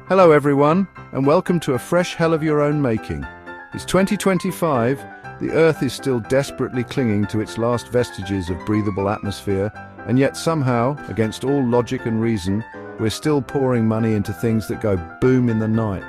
Hello everyone, and welcome to a fresh hell of your own making. It's 2025, the Earth is still desperately clinging to its last vestiges of breathable atmosphere, and yet somehow, against all logic and reason, we're still pouring money into things that go boom in the night.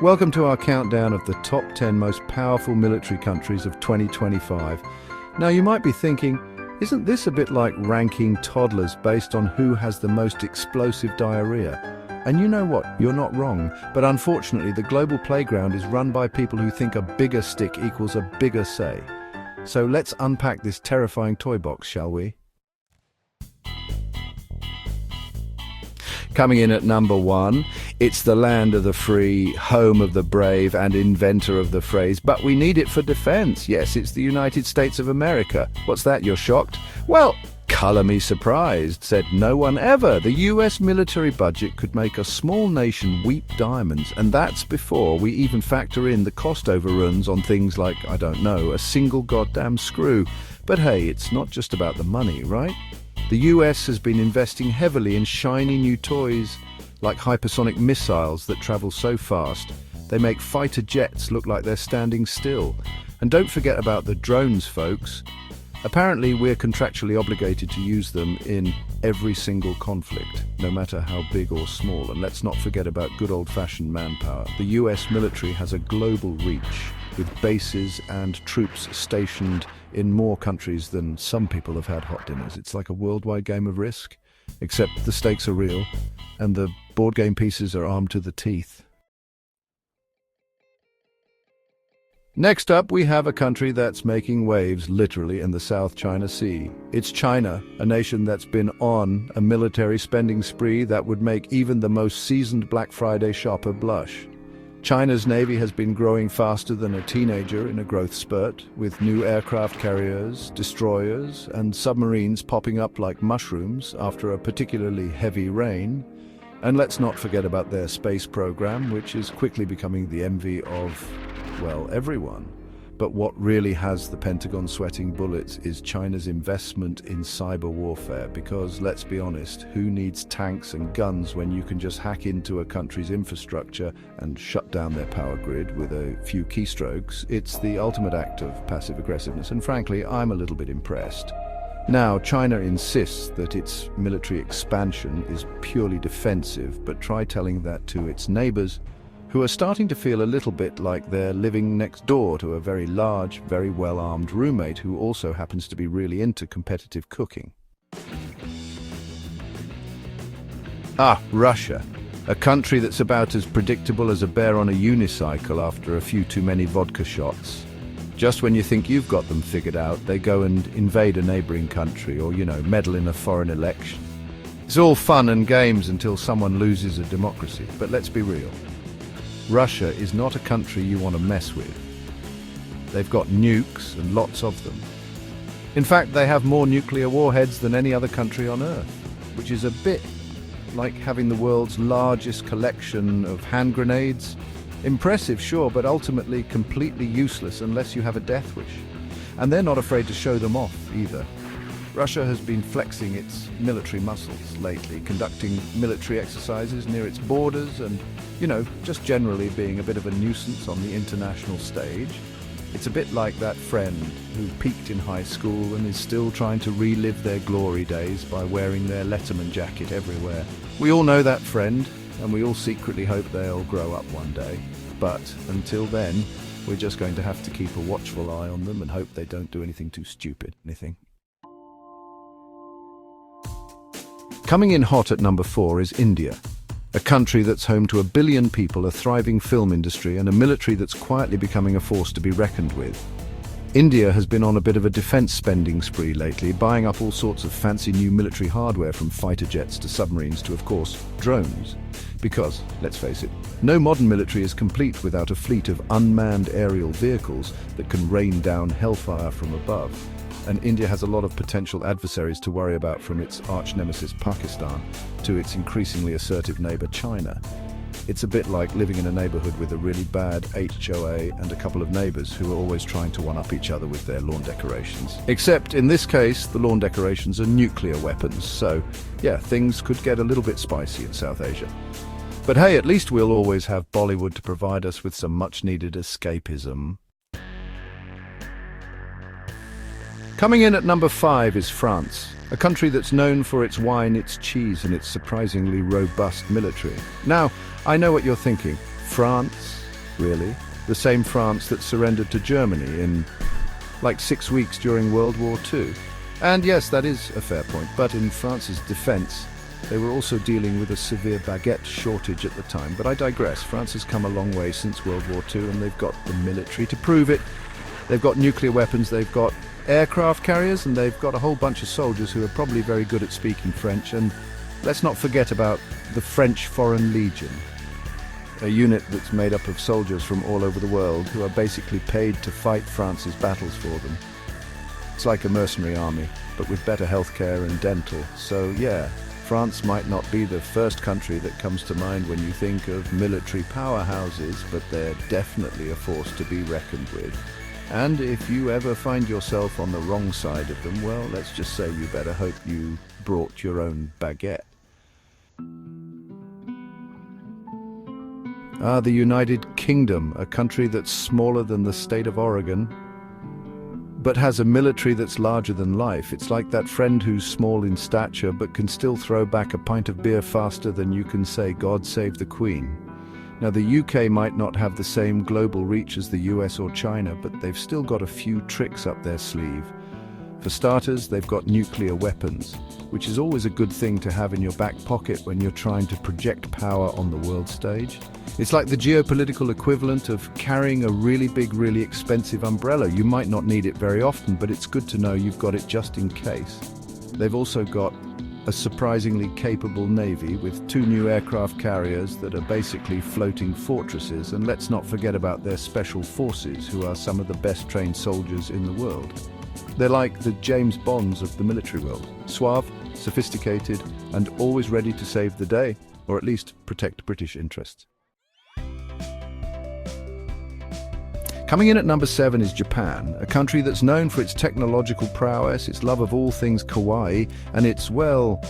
Welcome to our countdown of the top 10 most powerful military countries of 2025. Now you might be thinking, isn't this a bit like ranking toddlers based on who has the most explosive diarrhea? And you know what, you're not wrong, but unfortunately the global playground is run by people who think a bigger stick equals a bigger say. So let's unpack this terrifying toy box, shall we? Coming in at number 1, it's the land of the free, home of the brave, and inventor of the phrase, "but we need it for defense." Yes, it's the United States of America. What's that, you're shocked? Well, color me surprised, said no one ever. The US military budget could make a small nation weep diamonds, and that's before we even factor in the cost overruns on things like, I don't know, a single goddamn screw. But hey, it's not just about the money, right? The US has been investing heavily in shiny new toys, like hypersonic missiles that travel so fast, they make fighter jets look like they're standing still. And don't forget about the drones, folks. Apparently, we're contractually obligated to use them in every single conflict, no matter how big or small. And let's not forget about good old-fashioned manpower. The US military has a global reach, with bases and troops stationed in more countries than some people have had hot dinners. It's like a worldwide game of Risk, except the stakes are real, and the board game pieces are armed to the teeth. Next up, we have a country that's making waves, literally, in the South China Sea. It's China, a nation that's been on a military spending spree that would make even the most seasoned Black Friday shopper blush. China's navy has been growing faster than a teenager in a growth spurt, with new aircraft carriers, destroyers, and submarines popping up like mushrooms after a particularly heavy rain. And let's not forget about their space program, which is quickly becoming the envy of, well, everyone. But what really has the Pentagon sweating bullets is China's investment in cyber warfare, because, let's be honest, who needs tanks and guns when you can just hack into a country's infrastructure and shut down their power grid with a few keystrokes? It's the ultimate act of passive aggressiveness, and frankly, I'm a little bit impressed. Now, China insists that its military expansion is purely defensive, but try telling that to its neighbors, who are starting to feel a little bit like they're living next door to a very large, very well-armed roommate who also happens to be really into competitive cooking. Russia. A country that's about as predictable as a bear on a unicycle after a few too many vodka shots. Just when you think you've got them figured out, they go and invade a neighboring country or, meddle in a foreign election. It's all fun and games until someone loses a democracy, but let's be real. Russia is not a country you want to mess with. They've got nukes and lots of them. In fact, they have more nuclear warheads than any other country on Earth, which is a bit like having the world's largest collection of hand grenades. Impressive, sure, but ultimately completely useless unless you have a death wish. And they're not afraid to show them off either. Russia has been flexing its military muscles lately, conducting military exercises near its borders and, just generally being a bit of a nuisance on the international stage. It's a bit like that friend who peaked in high school and is still trying to relive their glory days by wearing their Letterman jacket everywhere. We all know that friend, and we all secretly hope they'll grow up one day. But until then, we're just going to have to keep a watchful eye on them and hope they don't do anything too stupid. Coming in hot at number 4 is India, a country that's home to 1 billion people, a thriving film industry, and a military that's quietly becoming a force to be reckoned with. India has been on a bit of a defense spending spree lately, buying up all sorts of fancy new military hardware, from fighter jets to submarines to, of course, drones. Because, let's face it, no modern military is complete without a fleet of unmanned aerial vehicles that can rain down hellfire from above. And India has a lot of potential adversaries to worry about, from its arch-nemesis Pakistan to its increasingly assertive neighbor China. It's a bit like living in a neighborhood with a really bad HOA and a couple of neighbors who are always trying to one-up each other with their lawn decorations. Except in this case, the lawn decorations are nuclear weapons, so yeah, things could get a little bit spicy in South Asia. But hey, at least we'll always have Bollywood to provide us with some much-needed escapism. Coming in at number 5 is France, a country that's known for its wine, its cheese, and its surprisingly robust military. Now, I know what you're thinking. France? Really? The same France that surrendered to Germany in, like, 6 weeks during World War II? And yes, that is a fair point, but in France's defense, they were also dealing with a severe baguette shortage at the time. But I digress. France has come a long way since World War II, and they've got the military to prove it. They've got nuclear weapons, they've got aircraft carriers, and they've got a whole bunch of soldiers who are probably very good at speaking French. And let's not forget about the French Foreign Legion, a unit that's made up of soldiers from all over the world who are basically paid to fight France's battles for them. It's like a mercenary army, but with better healthcare and dental. So yeah, France might not be the first country that comes to mind when you think of military powerhouses, but they're definitely a force to be reckoned with. And if you ever find yourself on the wrong side of them, well, let's just say you better hope you brought your own baguette. The United Kingdom, a country that's smaller than the state of Oregon, but has a military that's larger than life. It's like that friend who's small in stature but can still throw back a pint of beer faster than you can say "God save the Queen." Now, the UK might not have the same global reach as the US or China, but they've still got a few tricks up their sleeve. For starters, they've got nuclear weapons, which is always a good thing to have in your back pocket when you're trying to project power on the world stage. It's like the geopolitical equivalent of carrying a really big, really expensive umbrella. You might not need it very often, but it's good to know you've got it just in case. They've also got a surprisingly capable navy with 2 new aircraft carriers that are basically floating fortresses, and let's not forget about their special forces, who are some of the best trained soldiers in the world. They're like the James Bonds of the military world, suave, sophisticated, and always ready to save the day, or at least protect British interests. Coming in at number 7 is Japan, a country that's known for its technological prowess, its love of all things kawaii, and its, well,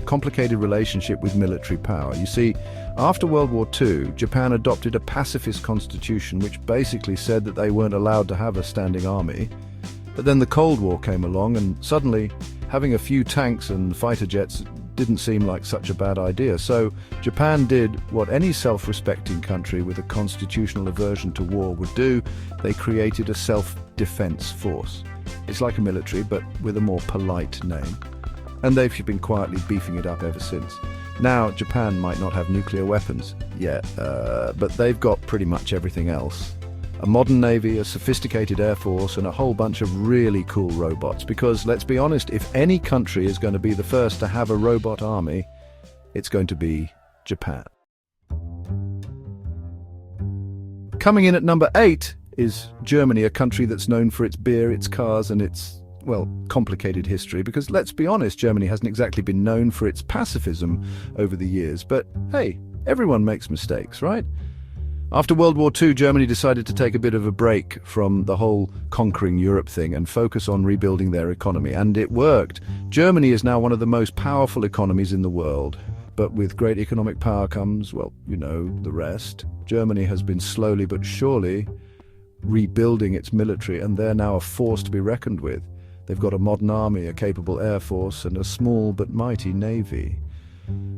complicated relationship with military power. You see, after World War II, Japan adopted a pacifist constitution which basically said that they weren't allowed to have a standing army. But then the Cold War came along, and suddenly having a few tanks and fighter jets didn't seem like such a bad idea. So Japan did what any self-respecting country with a constitutional aversion to war would do. They created a self-defense force. It's like a military, but with a more polite name. And they've been quietly beefing it up ever since. Now, Japan might not have nuclear weapons yet, but they've got pretty much everything else. A modern navy, a sophisticated air force, and a whole bunch of really cool robots. Because, let's be honest, if any country is going to be the first to have a robot army, it's going to be Japan. Coming in at number 8 is Germany, a country that's known for its beer, its cars, and its, well, complicated history. Because, let's be honest, Germany hasn't exactly been known for its pacifism over the years. But, hey, everyone makes mistakes, right? After World War II, Germany decided to take a bit of a break from the whole conquering Europe thing and focus on rebuilding their economy. And it worked. Germany is now one of the most powerful economies in the world. But with great economic power comes, well, you know, the rest. Germany has been slowly but surely rebuilding its military, and they're now a force to be reckoned with. They've got a modern army, a capable air force, and a small but mighty navy.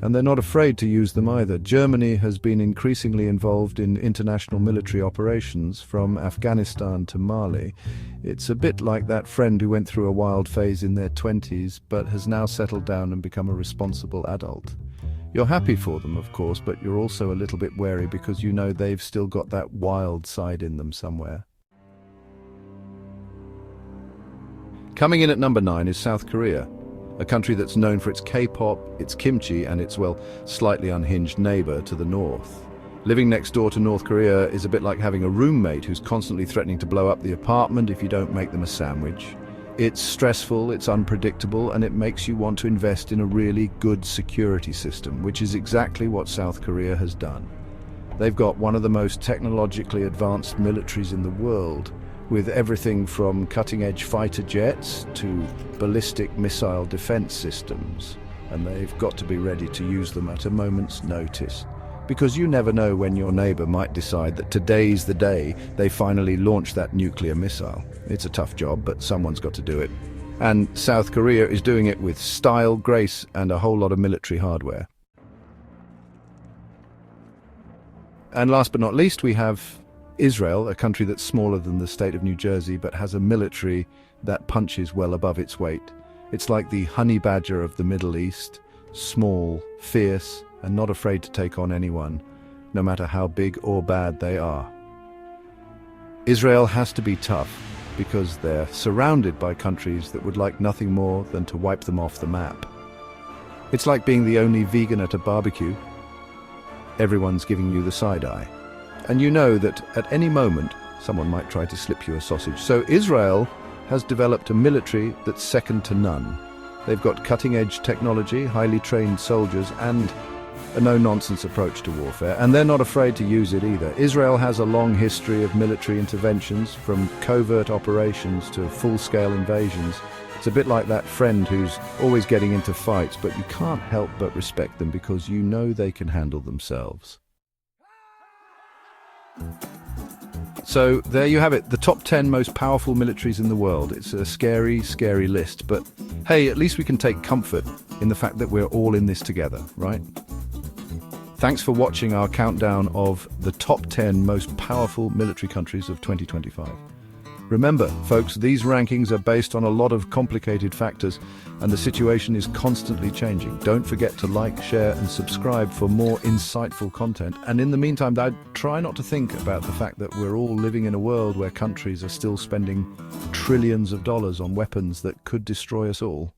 And they're not afraid to use them either. Germany has been increasingly involved in international military operations from Afghanistan to Mali. It's a bit like that friend who went through a wild phase in their 20s but has now settled down and become a responsible adult. You're happy for them, of course, but you're also a little bit wary because you know they've still got that wild side in them somewhere. Coming in at number 9 is South Korea, a country that's known for its K-pop, its kimchi, and its, well, slightly unhinged neighbor to the north. Living next door to North Korea is a bit like having a roommate who's constantly threatening to blow up the apartment if you don't make them a sandwich. It's stressful, it's unpredictable, and it makes you want to invest in a really good security system, which is exactly what South Korea has done. They've got one of the most technologically advanced militaries in the world, with everything from cutting-edge fighter jets to ballistic missile defense systems, and they've got to be ready to use them at a moment's notice. Because you never know when your neighbor might decide that today's the day they finally launch that nuclear missile. It's a tough job, but someone's got to do it. And South Korea is doing it with style, grace, and a whole lot of military hardware. And last but not least, we have Israel, a country that's smaller than the state of New Jersey, but has a military that punches well above its weight. It's like the honey badger of the Middle East, small, fierce, and not afraid to take on anyone, no matter how big or bad they are. Israel has to be tough because they're surrounded by countries that would like nothing more than to wipe them off the map. It's like being the only vegan at a barbecue. Everyone's giving you the side eye. And you know that at any moment, someone might try to slip you a sausage. So Israel has developed a military that's second to none. They've got cutting-edge technology, highly trained soldiers, and a no-nonsense approach to warfare, and they're not afraid to use it either. Israel has a long history of military interventions, from covert operations to full-scale invasions. It's a bit like that friend who's always getting into fights, but you can't help but respect them because you know they can handle themselves. So there you have it, the top 10 most powerful militaries in the world. It's a scary, scary list, but hey, at least we can take comfort in the fact that we're all in this together, right? Thanks for watching our countdown of the top 10 most powerful military countries of 2025. Remember, folks, these rankings are based on a lot of complicated factors, and the situation is constantly changing. Don't forget to like, share, and subscribe for more insightful content. And in the meantime, I'd try not to think about the fact that we're all living in a world where countries are still spending trillions of dollars on weapons that could destroy us all.